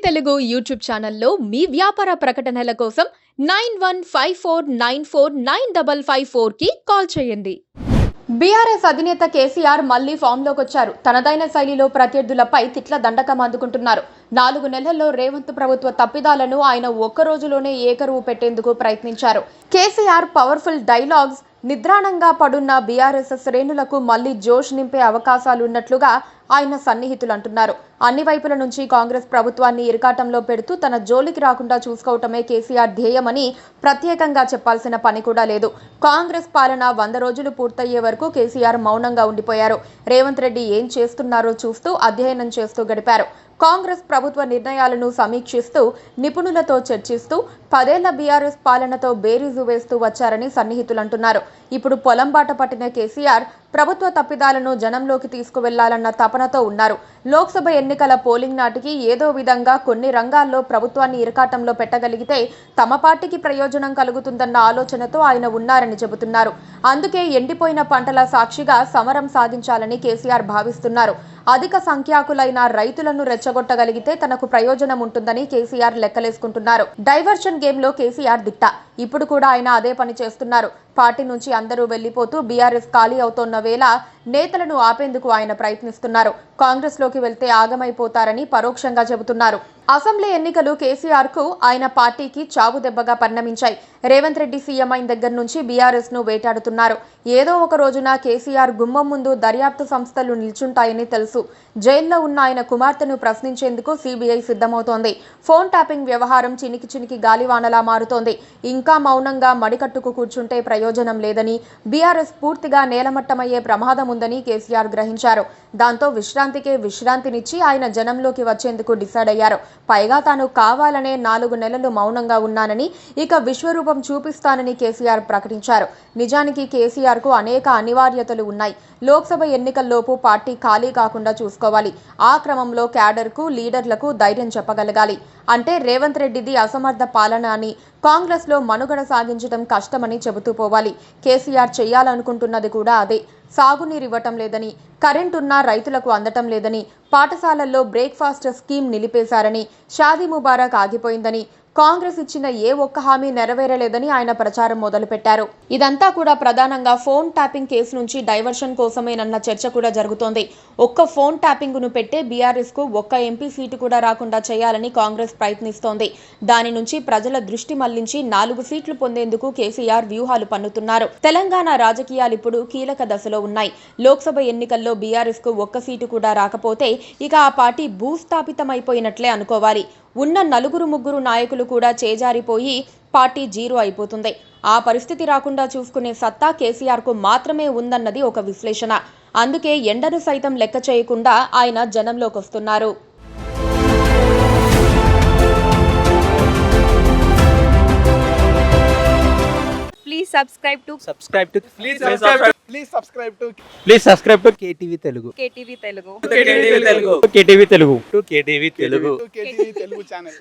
Telugu YouTube ఛానల్లో మీ వ్యాపార ప్రకటనల కోసం 9154949554 కి కాల్ చేయండి. బీఆర్ఎస్ అధినేత కేసీఆర్ మళ్లీ ఫామ్లోకి వచ్చారు. తనదైన శైలిలో ప్రత్యర్థులపై తిట్ల దండకం అందుకుంటున్నారు. 4 నెలల్లో రేవంత్ ప్రభుత్వ తప్పిదాలను ఆయన ఒక్క రోజులోనే ఏకరువు పెట్టేందుకు ప్రయత్నించారు. కేసీఆర్ పవర్ఫుల్ డైలాగ్స్ నిద్రాణంగా పడున్న బీఆర్ఎస్ శ్రేణులకు మళ్లీ జోష్ నింపే అవకాశాలున్నట్లుగా ఆయన సన్నిహితులు అంటున్నారు. అన్ని వైపుల నుంచి కాంగ్రెస్ ప్రభుత్వాన్ని ఇరకాటంలో పెడుతూ తన జోలికి రాకుండా చూసుకోవటమే కేసీఆర్ ధ్యేయమని ప్రత్యేకంగా చెప్పాల్సిన పని కూడా లేదు. కాంగ్రెస్ పాలన 100 రోజులు పూర్తయ్యే వరకు కేసీఆర్ మౌనంగా ఉండిపోయారు. రేవంత్ రెడ్డి ఏం చేస్తున్నారో చూస్తూ అధ్యయనం చేస్తూ గడిపారు. కాంగ్రెస్ ప్రభుత్వ నిర్ణయాలను సమీక్షిస్తూ నిపుణులతో చర్చిస్తూ 10 ఏళ్ల బీఆర్ఎస్ పాలనతో బేరీజు వేస్తూ వచ్చారని సన్నిహితులు అంటున్నారు. ఇప్పుడు పొలం బాట పట్టిన కేసీఆర్ ప్రభుత్వ తప్పిదాలను జనంలోకి తీసుకువెళ్లాలన్న తపనతో ఉన్నారు. లోక్సభ ఎన్నికల పోలింగ్ నాటికి ఏదో విధంగా కొన్ని రంగాల్లో ప్రభుత్వాన్ని ఇరకాటంలో పెట్టగలిగితే తమ పార్టీకి ప్రయోజనం కలుగుతుందన్న ఆలోచనతో ఆయన ఉన్నారని చెబుతున్నారు. అందుకే ఎండిపోయిన పంటల సాక్షిగా సమరం సాగించాలని కేసీఆర్ భావిస్తున్నారు. అధిక సంఖ్యాకులైన రైతులను రెచ్చగొట్టగలిగితే తనకు ప్రయోజనం ఉంటుందని కేసీఆర్ లెక్కలేసుకుంటున్నారు. డైవర్షన్ గేమ్ లో కేసీఆర్ దిట్ట. ఇప్పుడు కూడా ఆయన అదే పని చేస్తున్నారు. పార్టీ నుంచి అందరూ వెళ్లిపోతూ బీఆర్ఎస్ ఖాళీ అవుతోన్న వేళ నేతలను ఆపేందుకు ఆయన ప్రయత్నిస్తున్నారు. కాంగ్రెస్ లోకి వెళ్తే ఆగమైపోతారని పరోక్షంగా చెబుతున్నారు. అసెంబ్లీ ఎన్నికలు కేసీఆర్ కు ఆయన పార్టీకి చావు దెబ్బగా పరిణమించాయి. రేవంత్ రెడ్డి సీఎం అయిన దగ్గర నుంచి బీఆర్ఎస్ ను వేటాడుతున్నారు. ఏదో ఒక రోజున కేసీఆర్ గుమ్మం ముందు దర్యాప్తు సంస్థలు నిల్చుంటాయని తెలుసు. జైల్లో ఉన్న ఆయన కుమార్తెను ప్రశ్నించేందుకు సిబిఐ సిద్ధమవుతోంది. ఫోన్ ట్యాపింగ్ వ్యవహారం చినికి చినికి గాలివానలా మారుతోంది. ఇంకా మౌనంగా మడికట్టుకు కూర్చుంటే ప్రయోజనం లేదని, బీఆర్ఎస్ పూర్తిగా నేలమట్టమయ్యే ప్రమాదం ఉందని కేసీఆర్ గ్రహించారు. దాంతో విశ్రాంతికే విశ్రాంతినిచ్చి ఆయన జనంలోకి వచ్చేందుకు డిసైడ్ అయ్యారు. పైగా తాను కావాలనే 4 నెలలు మౌనంగా ఉన్నానని, ఇక విశ్వరూపం చూపిస్తానని కేసీఆర్ ప్రకటించారు. నిజానికి కేసీఆర్ కు అనేక అనివార్యతలు ఉన్నాయి. లోక్సభ ఎన్నికల్లోపు పార్టీ ఖాళీ కాకుండా చూసుకోవాలి. ఆ క్రమంలో క్యాడర్కు, లీడర్లకు ధైర్యం చెప్పగలగాలి. అంటే రేవంత్ రెడ్డిది అసమర్థ పాలన అని, కాంగ్రెస్ లో మనుగడ సాగించడం కష్టమని చెబుతూ పోవాలి. కేసీఆర్ చేయాలనుకుంటున్నది కూడా అదే. సాగునీరు ఇవ్వటం లేదని, కరెంటున్నా రైతులకు అందటం లేదని, పాఠశాలల్లో బ్రేక్ఫాస్ట్ స్కీమ్ నిలిపేశారని, షాదీ ముబారక్ ఆగిపోయిందని, కాంగ్రెస్ ఇచ్చిన ఏ ఒక్క హామీ నెరవేరలేదని ఆయన ప్రచారం మొదలుపెట్టారు. ఇదంతా కూడా ప్రధానంగా ఫోన్ ట్యాపింగ్ కేసు నుంచి డైవర్షన్ కోసమేనన్న చర్చ కూడా జరుగుతోంది. ఒక్క ఫోన్ ట్యాపింగ్ ను పెట్టే బీఆర్ఎస్ కు ఒక్క ఎంపీ సీటు కూడా రాకుండా చేయాలని కాంగ్రెస్ ప్రయత్నిస్తోంది. దాని నుంచి ప్రజల దృష్టి మళ్లించి 4 సీట్లు పొందేందుకు కేసీఆర్ వ్యూహాలు పన్నుతున్నారు. తెలంగాణ రాజకీయాలు ఇప్పుడు కీలక దశలో ఉన్నాయి. లోక్సభ ఎన్నికల్లో బీఆర్ఎస్ కు ఒక్క సీటు కూడా రాకపోతే ఇక ఆ పార్టీ భూస్థాపితమైపోయినట్లే అనుకోవాలి. ఉన్న 4-3 నాయకులు కూడా చేజారిపోయి పార్టీ జీరో అయిపోతుంది. ఆ పరిస్థితి రాకుండా చూసుకునే సత్తా కేసీఆర్ కు మాత్రమే ఉందన్నది ఒక విశ్లేషణ. అందుకే ఎండను సైతం లెక్క చేయకుండా ఆయన జనంలోకి వస్తున్నారు. Please subscribe to KTV Telugu. KTV Telugu. KTV Telugu channel.